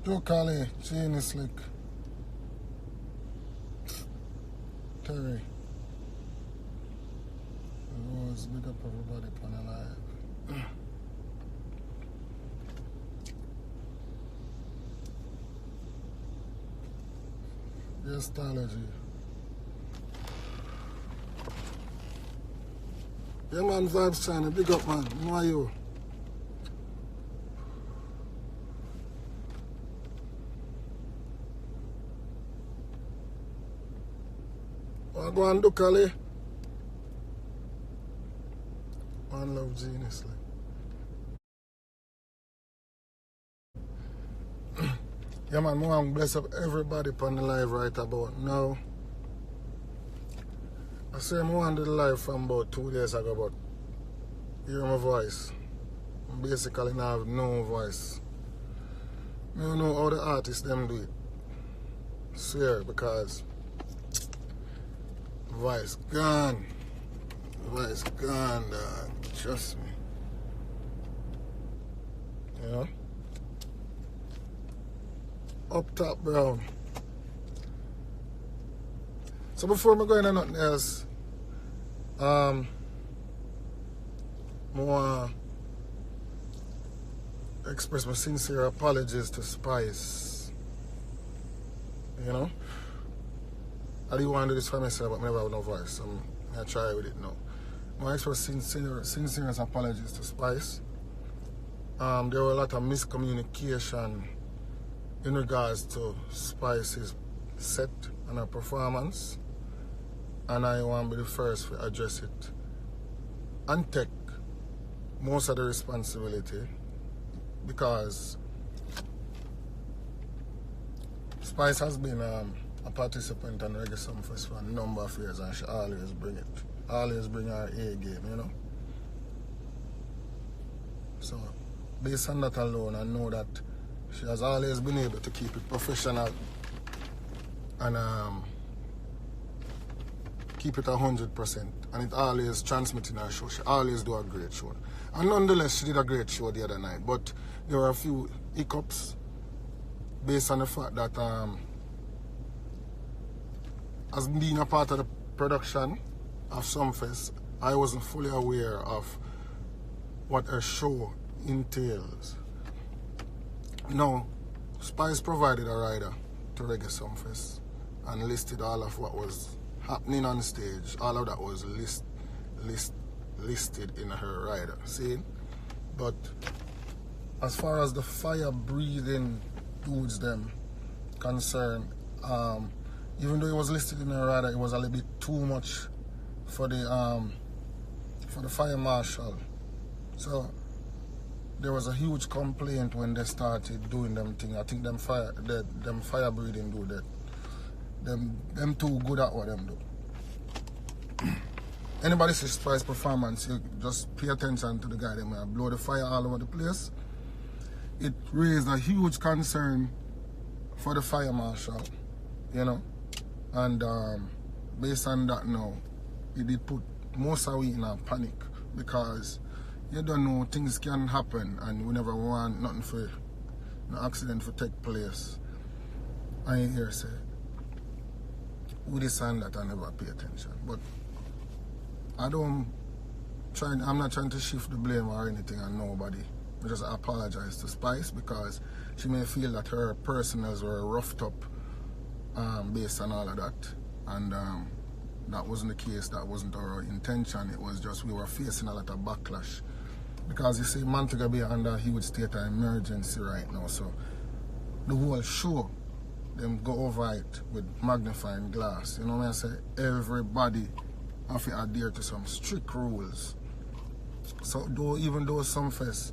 Joe Cali, Genie Slick, Terry. Rose, big up everybody upon the live. Yes, Astrology. Yeah, man, Vibes China, big up, man. How are you? What go and do, Cali? One love, Genius. Yeah, man, I want to bless up everybody upon the live right about now. I say I want to do the live from about 2 days ago, but hear my voice. I basically now have no voice. I don't know how the artists them do it. I swear, because voice gone. Voice gone, dog. Trust me. You know? Up top, bro. So before I go into nothing else, I want to express my sincere apologies to Spice. You know? I didn't want to do this for myself, but I never have no voice. So I'm going to try with it now. I want to express sincere apologies to Spice. There were a lot of miscommunication in regards to Spice's set and her performance, and I want to be the first to address it and take most of the responsibility, because Spice has been a participant on Reggae Summerfest for a number of years, and she always bring it. Always bring her A game, you know. So based on that alone, I know that she has always been able to keep it professional and keep it 100%. And it always transmits in her show. She always do a great show. And nonetheless, she did a great show the other night. But there were a few hiccups based on the fact that as being a part of the production of Sumfest, I wasn't fully aware of what her show entails. No, Spice provided a rider to Reggae Sumfest and listed all of what was happening on stage. All of that was listed in her rider. See? But as far as the fire-breathing dudes them concerned, even though it was listed in her rider, it was a little bit too much for the fire marshal. So there was a huge complaint when they started doing them thing. I think them fire breathing do that. Them too good at what them do. Anybody see Spice performance, you just pay attention to the guy them blow the fire all over the place. It raised a huge concern for the fire marshal, you know. And based on that now, it did put most of it in a panic, because you don't know, things can happen and we never want nothing for no accident for take place. I ain't here say with this and that I never pay attention. But I'm not trying to shift the blame or anything on nobody. I just apologize to Spice, because she may feel that her personals were roughed up based on all of that. And that wasn't the case, that wasn't our intention. It was just we were facing a lot of backlash. Because you see, Montego Bay under a huge state of emergency right now. So the whole show, them go over it with magnifying glass. You know what I say? Everybody have to adhere to some strict rules. So even though Sumfest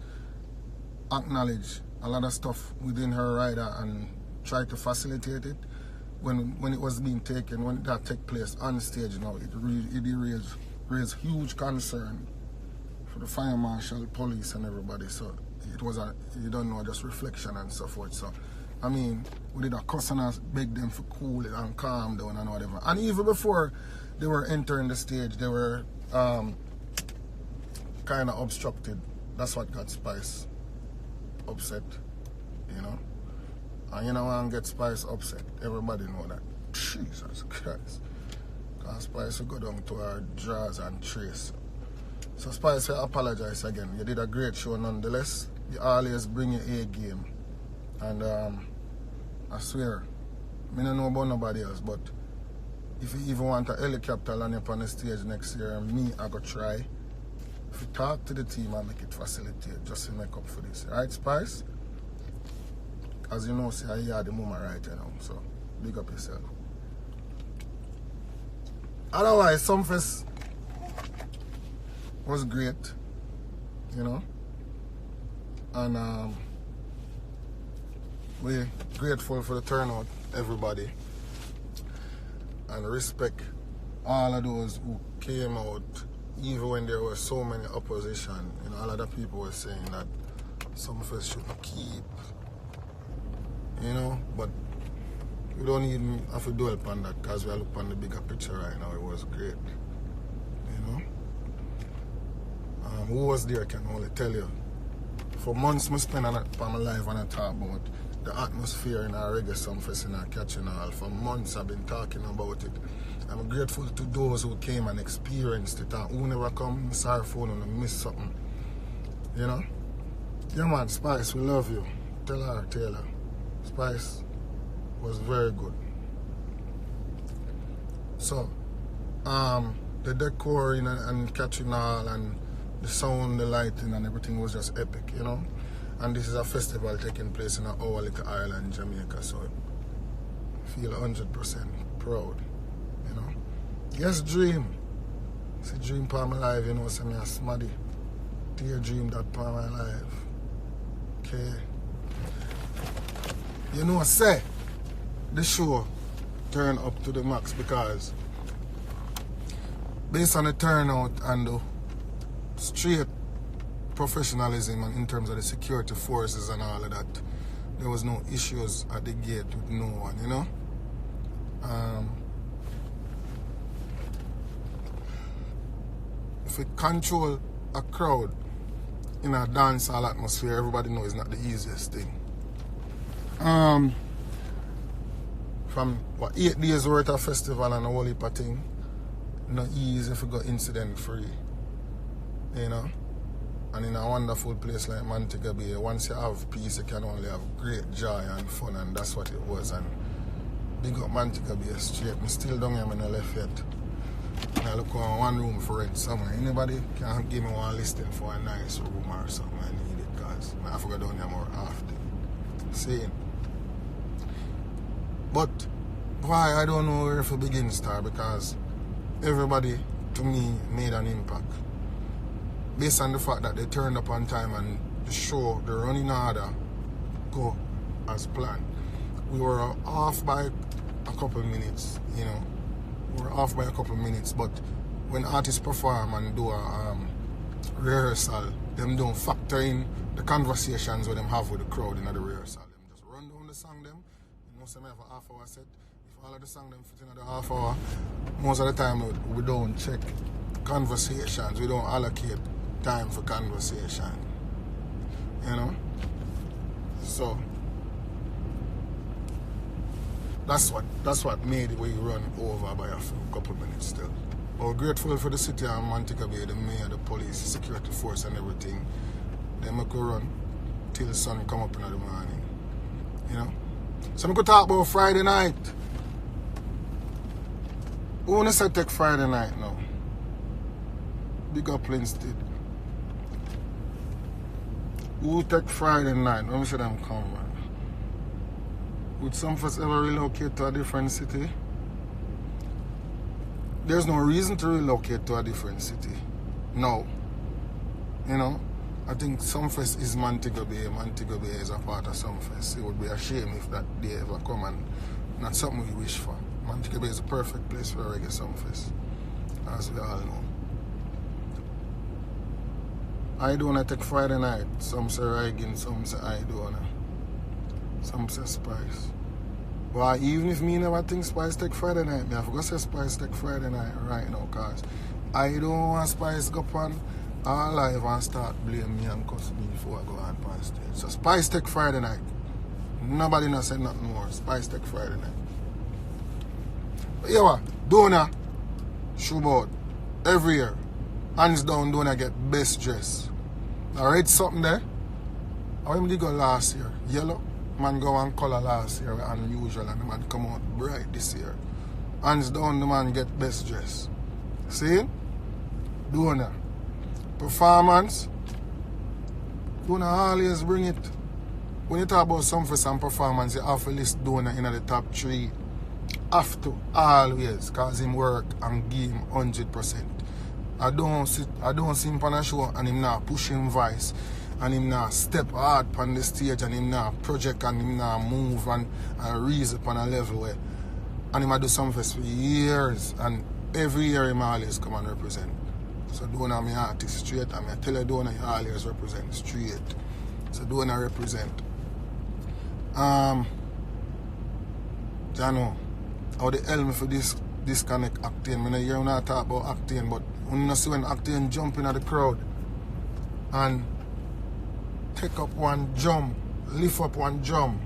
acknowledge a lot of stuff within her rider and try to facilitate it, when it was being taken, when that took place on stage now, it raised huge concern for the fire marshal, police and everybody. So it was you don't know, just reflection and so forth. So I mean, we did a cuss and beg them for cool it and calm down and whatever. And even before they were entering the stage, they were kind of obstructed. That's what got Spice upset, you know. And you know want to get Spice upset. Everybody know that. Jesus Christ. Because Spice will go down to her drawers and trace. So Spice will apologize again. You did a great show nonetheless. You always bring your A game. And I swear, I don't know about nobody else, but if you even want a helicopter land up on the stage next year, me, I go try. If you talk to the team and make it facilitate, just to make up for this. Right, Spice? As you know, see, I hear the moment right now, so big up yourself. Otherwise, Sumfest was great, you know, and we're grateful for the turnout, everybody, and respect all of those who came out, even when there was so many opposition. You know, a lot of people were saying that Sumfest should keep, you know, but we don't even have to dwell upon that because we are looking on the bigger picture right now. It was great, you know. Who was there can only tell you. For months I spent on my life and I talk about the atmosphere in our reggae Sumfest in our catching all. For months I've been talking about it. I'm grateful to those who came and experienced it, and who never come, sorry for them, miss something. You know? Yeah man, Spice, we love you. Tell her, Taylor. Spice was very good. So, the decoring and catching all and the sound, the lighting and everything was just epic, you know? And this is a festival taking place in our little island, Jamaica, so I feel 100% proud, you know? Yes, dream. See, dream part of my life, you know, say me a smaddy. Dear dream that part of my life. Okay? You know, say, the show turned up to the max because based on the turnout and the straight professionalism and in terms of the security forces and all of that, there was no issues at the gate with no one, you know. If we control a crowd in a dancehall atmosphere, everybody knows it's not the easiest thing. From what 8 days worth of festival and a whole heap of thing, not easy if you go incident free, you know. And in a wonderful place like Montego Bay, once you have peace, you can only have great joy and fun, and that's what it was. And big up Montego Bay straight. I still don't have my left yet. And I look on one room for rent somewhere. Anybody can give me one listing for a nice room or something? I need it because I have to go down there more often. Saying. But why, I don't know where to begin, Star, because everybody to me made an impact. Based on the fact that they turned up on time and the show, the running order, go as planned. We were off by a couple minutes, you know. We were off by a couple minutes, but when artists perform and do a rehearsal, them don't factor in the conversations with them have with the crowd in the rehearsal. Them just run down the song them. You know, some have a half-hour set. If all of the song them fit in the half hour, most of the time we don't check conversations. We don't allocate time for conversation. You know? So that's what made it we run over by a couple minutes still. But we're grateful for the city of Montego Bay, the mayor, the police, the security force and everything. They make us run till the sun come up in the morning. You know? So we could talk about Friday night. Who wanna say take Friday night now? Big up Linstead. Who take Friday night? Let me see them come, man. Would some of us ever relocate to a different city? There's no reason to relocate to a different city. No. You know? I think Sumfest is Montego Bay. Montego Bay is a part of Sumfest. It would be a shame if that day ever come and not something we wish for. Montego Bay is a perfect place for a reggae Sumfest, as we all know. I don't want to take Friday night. Some say Reagan, some say I don't want to. Some say Spice. But even if me never think Spice take Friday night, I forgot to say Spice take Friday night right now, because I don't want Spice go on all live and start blame me and cuss me before I go on stage. So Spice take Friday night. Nobody not said nothing more. Spice Tech Friday night. But yeah, what? Dona, Shoeboard, every year. Hands down, Dona get best dress. I read something there. How did go last year? Yellow. Man go on color last year, unusual, and the man come out bright this year. Hands down, the man get best dress. See? Dona. Performance. Dona always bring it. When you talk about some performance, you have to list Dona in the top 3. Have to, always, because him work and give him 100%. I don't see him on a show and him not push him voice and him not step hard on the stage and him not project and him not move and raise up on a level where and him do something for years and every year him always come and represent. So Dona me artist straight and I tell you Dona he always represent straight. So Dona represent. Jano, how the hell me for this disconnect acting? I hear not talk about acting, but when you see when acting jumping at the crowd and take up one jump, lift up one jump.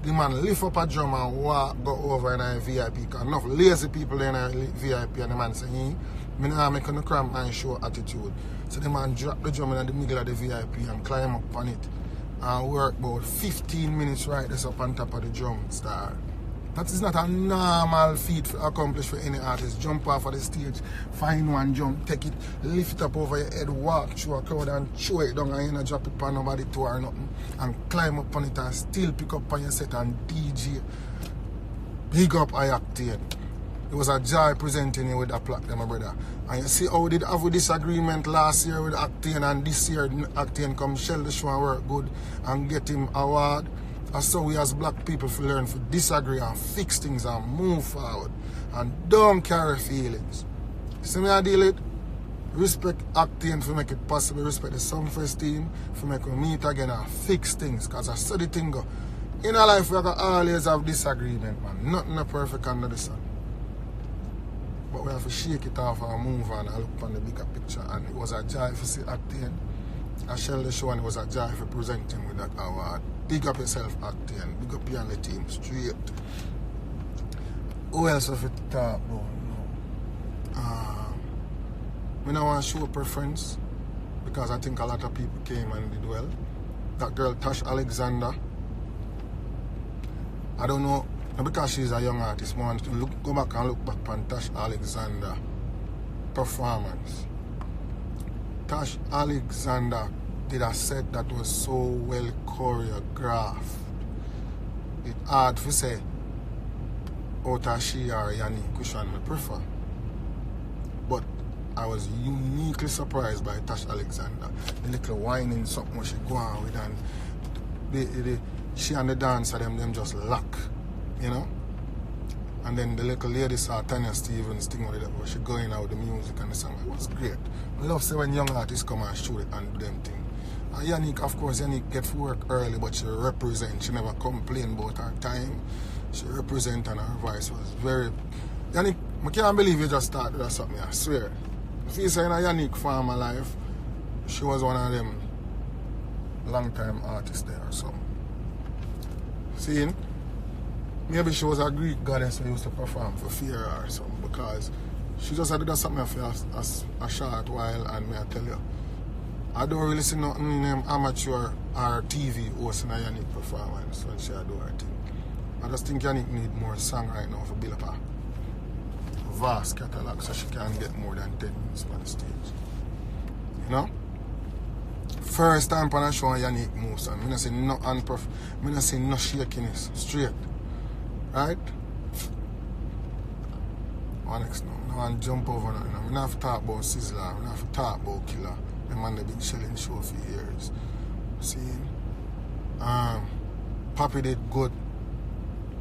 The man lift up a drum and walk, go over in a VIP. Because enough lazy people in a VIP and the man say, I make a cramp and show attitude. So the man drop the drum in the middle of the VIP and climb up on it and work about 15 minutes right this up on top of the drum star. That is not a normal feat to accomplish for any artist. Jump off of the stage, find one jump, take it, lift it up over your head, walk through a crowd and throw it down and you know, drop it on nobody to or nothing. And climb up on it and still pick up on your set and DJ. Big up I acting. It was a joy presenting you with that plaque, my brother. And you see how we did have a disagreement last year with acting and this year acting come shell the show and work good and get him award. And so we as black people learn to disagree and fix things and move forward. And don't carry feelings. See me I deal it? Respect acting for make it possible. Respect the Sumfest team for make we meet again and fix things. Because I saw the thing go. In our life we can always have disagreement, man. Nothing is perfect under the sun. But we have to shake it off and move on and look on the bigger picture. And it was a joy to see acting. I shell the show and it was a joy for presenting with that award. Big up yourself acting, big up you and the team straight. Who else have to talk about? I don't want to show preference because I think a lot of people came and did well. That girl Tash Alexander. I don't know, because she's a young artist, I want to go back and look back on Tash Alexander performance. Tash Alexander did a set that was so well choreographed. It's hard to say out of she or Yannick which one I prefer. But I was uniquely surprised by Tash Alexander. The little whining something what she go on with and she and the dancer them just lock, you know? And then the little lady saw Tanya Stevens thing with it where she going out with the music and the song. It was great. I love see when young artists come and shoot it and do them thing. And Yannick, of course, Yannick get to work early, but she represent. She never complain about her time. She represent and her voice was very... Yannick, I can't believe you just started or something, I swear. If you say in a Yannick farmer life, she was one of them long time artists there or something. See? Maybe she was a Greek goddess who used to perform for fear or something because she just had to do something for a short while and may I tell you, I don't really see nothing in amateur or TV hosting a Yannick performance when she do her thing. I just think Yannick need more song right now for build up a vast catalog so she can get more than 10 minutes on the stage. You know? First time on a show Yannick moves and I don't see no I don't see no shakiness. Straight. Right? One next now. I want to jump over now. I don't have to talk about Sizzler. I don't have to talk about Killer. The man they've been shelling show for years. See? Papi did good.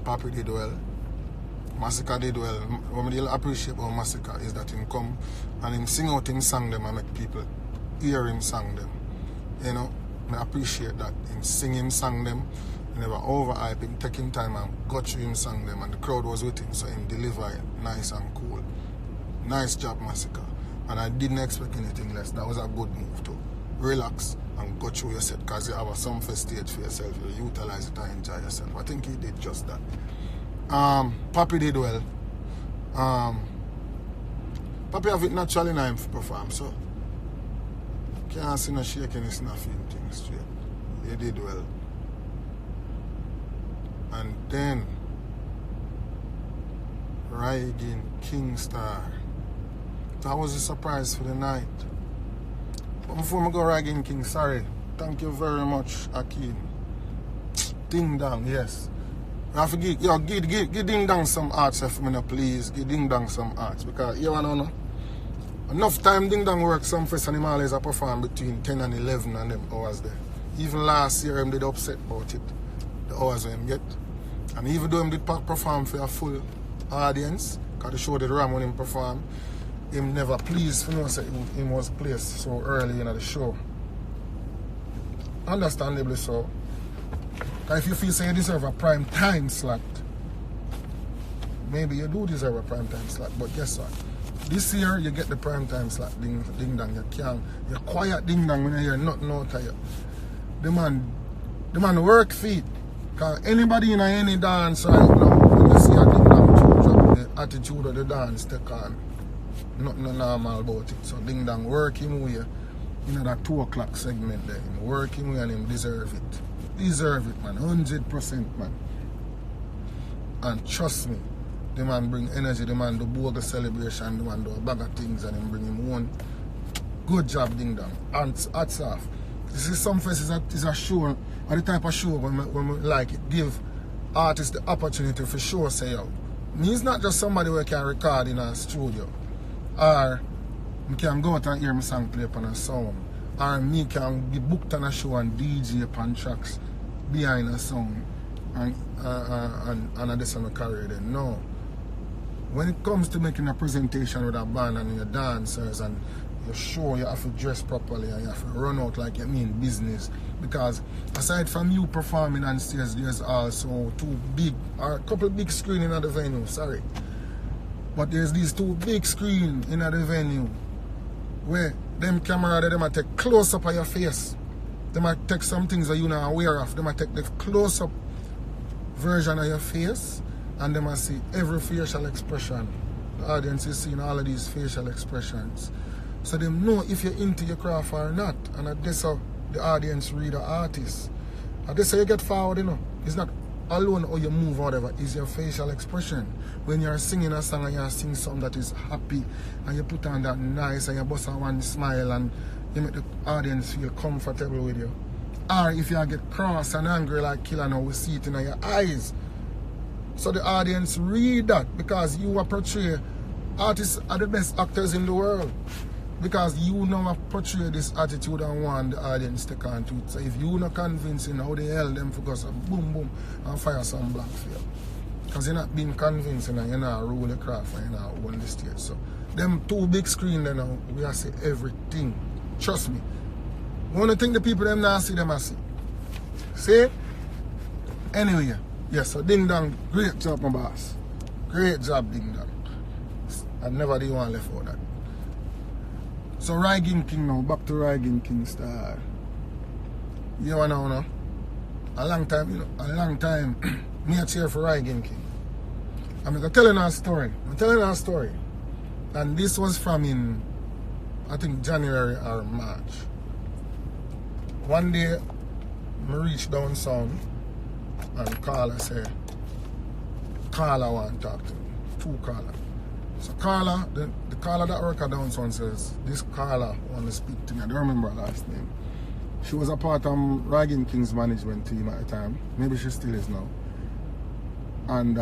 Papi did well. Massacre did well. What I appreciate about Massacre is that him come and him sing out him song them and make people hear him sing them. You know? I appreciate that. Him sing him song them. He never overhype him, take him time and got through him song them and the crowd was with him so him deliver it nice and cool. Nice job, Massacre. And I didn't expect anything less. That was a good move too. Relax and go through yourself, because you have some stage for yourself, you utilize it and enjoy yourself. I think he did just that. Papi did well. Papi have it naturally in him to perform, so can't see no shakiness, nothing things straight. He did well. And then Riding King Star. That was a surprise for the night. But before I go Riding King, sorry. Thank you very much, Akeem. Ding Dong, yes. I have to give Ding Dong some arts for me, please. Give Ding Dong some arts. Because you wanna know? Enough time Ding Dong work some first animals I perform between 10 and 11 and them hours there. Even last year, I did upset about it. The hours I get. And even though I did perform for a full audience, because the show did ram when him perform, him never pleased for no say he was placed so early in the show. Understandably so. Because if you feel say you deserve a prime time slot, maybe you do deserve a prime time slot, but guess what? This year you get the prime time slot, ding dong. You quiet ding dong when you hear nothing out of you. The man work feet. Because anybody in any dance right now, when you see a ding dong drop, the attitude of the dance take on. Nothing normal about it. So ding dong work him way in that 2 o'clock segment there. Him work him way and him deserve it. Deserve it, man. 100%, man. And trust me, the man bring energy, the man do bogus celebration, the man do a bag of things and him bring him one. Good job, ding dong. Hats off. This is some faces that is a show, or the type of show when we like it, give artists the opportunity for sure say out. Me's not just somebody who can record in a studio. Or I can go out and hear my song play upon a sound. Or me can be booked on a show and DJ upon tracks behind a song and I just my career then. No. When it comes to making a presentation with a band and your dancers and your show, you have to dress properly and you have to run out like you mean business. Because aside from you performing on stage, there's also a couple big screens in the venue, sorry. But there's these 2 big screens in the venue where them camera they might take close up of your face. They might take some things that you're not aware of. They might take the close up version of your face and they might see every facial expression. The audience is seeing all of these facial expressions. So they know if you're into your craft or not. And that's how the audience read the artist. And that's how you get forward, you know. It's not alone how you move or whatever, it's your facial expression. When you're singing a song and you're singing something that is happy and you put on that nice and you bust on one smile and you make the audience feel comfortable with you. Or if you get cross and angry like Killer now, we see it in your eyes. So the audience read that because you are portray artists are the best actors in the world. Because you know portray this attitude and want the audience to take on to it. So if you not convincing, how the hell them focus on boom boom and fire some black film. Because you're not being convincing and you're not rule the craft and you're not own the stage. So them 2 big screen there now, we are see everything. Trust me. One thing the people them not see, them I see. See? Anyway, yes, so Ding Dong, great job my boss. Great job Ding Dong. I never did want left out that. So Riding King now, back to Riding King Star. You know, a long time, me a cheer for Riding King. I'm going to tell you a story. And this was from in, I think January or March. One day, I reached down sound and Carla said, Carla want to talk to me. 2 Carla. So Carla, the Carla that worked at downtown says, this Carla want to speak to me. I don't remember her last name. She was a part of Riding King's management team at the time. Maybe she still is now. And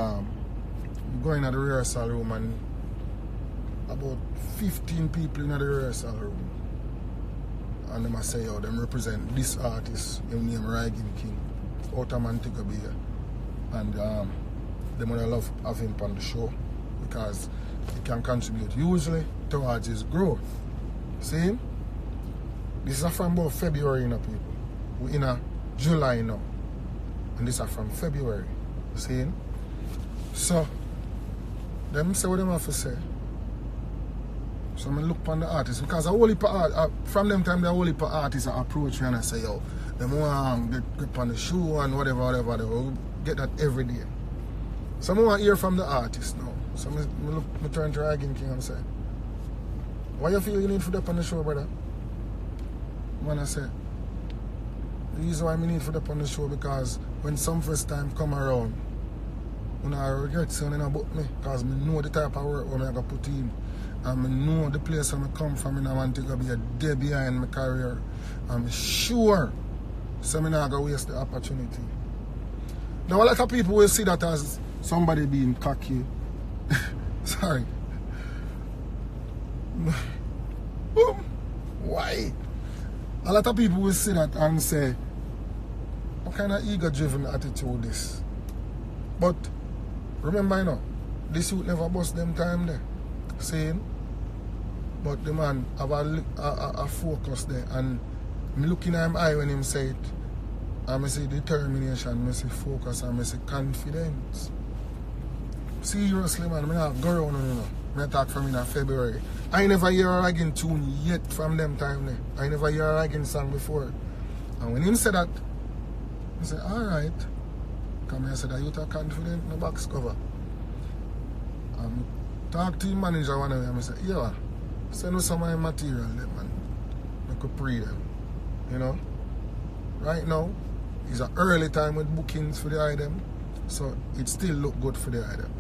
going to the rehearsal room and about 15 people in the rehearsal room. And they must say, oh, them represent this artist, him name Riding King, out of Montego Bay. And they would love to have him on the show because he can contribute usually towards his growth. See? This is from about February, you know, people. We're in July now. And this is from February. See? So, them say what them have to say. So I look on the artist because a whole heap of from them time the whole heap of artists approach me and I say, yo, them want to get grip on the show and whatever, they will get that every day. So I want to hear from the artist now. So I turn to Ragging King and say, why you feel you need food up on the show, brother? When I say, the reason why I need food up on the show because when some first time come around, when I regret saying about me because I know the type of work where I got put in. And I know the place where I come from and I want to be a day behind my career. I'm sure so I'm not going to waste the opportunity. Now a lot of people will see that as somebody being cocky. Sorry. Why? A lot of people will see that and say, what kind of ego-driven attitude this? But remember, you know, this youth never bust them time there. Saying, but the man have a focus there, and me looking at him eye when him say it, and I say determination, I say focus, and I say confidence. Seriously, man, I have go around, you know. I talk from in February. I never hear a ragging tune yet from them time there. I never hear a ragging song before. And when him said that, I said, alright. Come here, I said, are you confident in the box cover? Talk to your manager one day and I say, yeah, send us some of my material there, man. I could pre them. You know? Right now, it's an early time with bookings for the item. So it still look good for the item.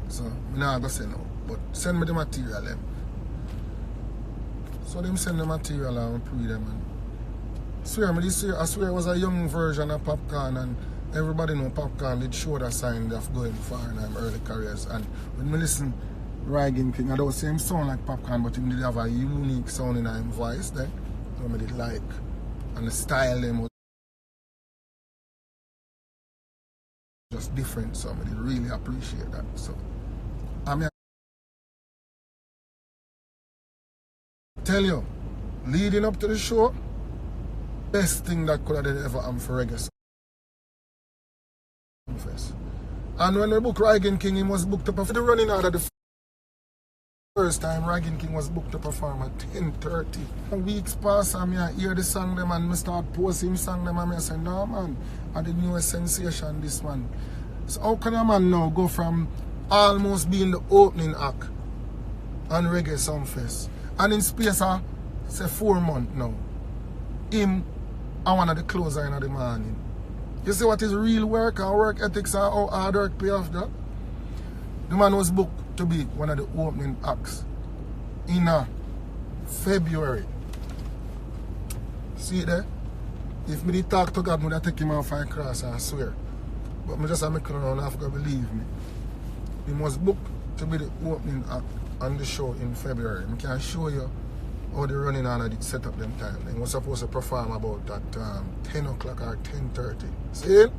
So I'm not gonna say no. But send me the material them. So them send the material and pre them, and I swear it was a young version of Popcorn, and everybody know Popcorn did show that sign of going far in them early careers. And when I listen Ragging King, I don't say him sound like Popcorn, but he did have a unique sound in his voice there. So I did like, and the style them was just different, so I did really appreciate that. So I mean, tell you, leading up to the show, best thing that could have ever happened for reggae. And when we booked Ragging King, he was booked up for the running out of the first time Ragging King was booked to perform at 10:30. Weeks pass and I hear the song them and I start posting song them and I say, no man, I the newest sensation this man. So how can a man now go from almost being the opening act on Reggae Sumfest and in space of say 4 months now, him and one of the closer in the morning. You see what is real work and work ethics and how hard work pay off that? The man was booked to be one of the opening acts in February. See it there? If me did talk to God, I would take him off and cross, I swear. But I just make it around, I have to believe me. He was booked to be the opening act on the show in February. I can show you how the running on did set up them time. They was supposed to perform about at 10 o'clock or 10:30. See it?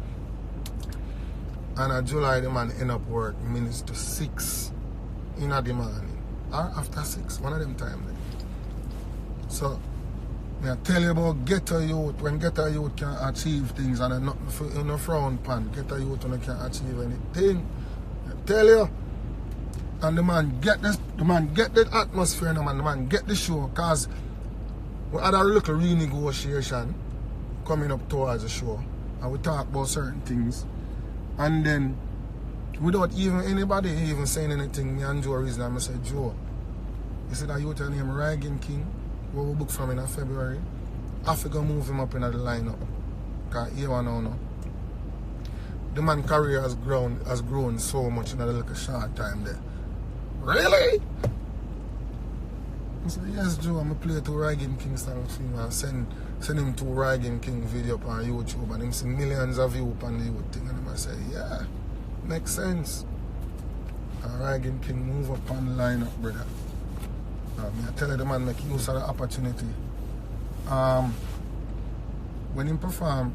And in July, the man end up work minutes to 6 in the morning. Or after 6, one of them time then. So, I tell you about ghetto youth. When ghetto youth can achieve things and nothing in the frown pan, ghetto youth when can achieve anything. I tell you. And the man get the atmosphere, and the man get the show, because we had a little renegotiation coming up towards the show, and we talk about certain things, and then without even anybody even saying anything, me and Joe reason, I said, Joe, you see that youth named Ragging King, where we booked from in February, I have to move him up in the lineup, because here one now. The man's career has grown so much in a little short time there. Really? I said, yes, Joe, I'm going to play 2 Ragging King songs for him and send him 2 Ragging King video on YouTube and him see millions of views on the YouTube thing. And I say, yeah, makes sense. And Ragging King move up on the lineup, brother. I tell you, the man make use of the opportunity. When he perform,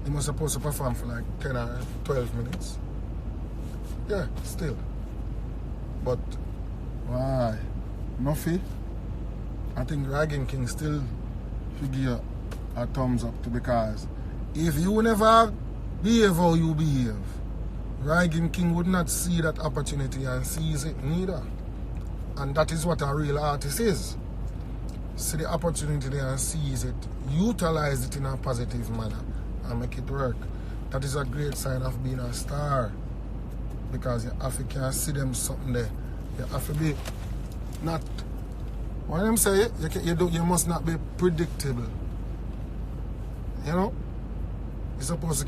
he was supposed to perform for like 10 or 12 minutes. Yeah, still. But why? Nothing. I think Ragging King still figure a thumbs up to, because if you never behave how you behave, Ragging King would not see that opportunity and seize it neither. And that is what a real artist is. See the opportunity there and seize it, utilize it in a positive manner and make it work. That is a great sign of being a star, because you have to can see them something there. You have to be not, what I'm saying, you must not be predictable. You know? You're supposed to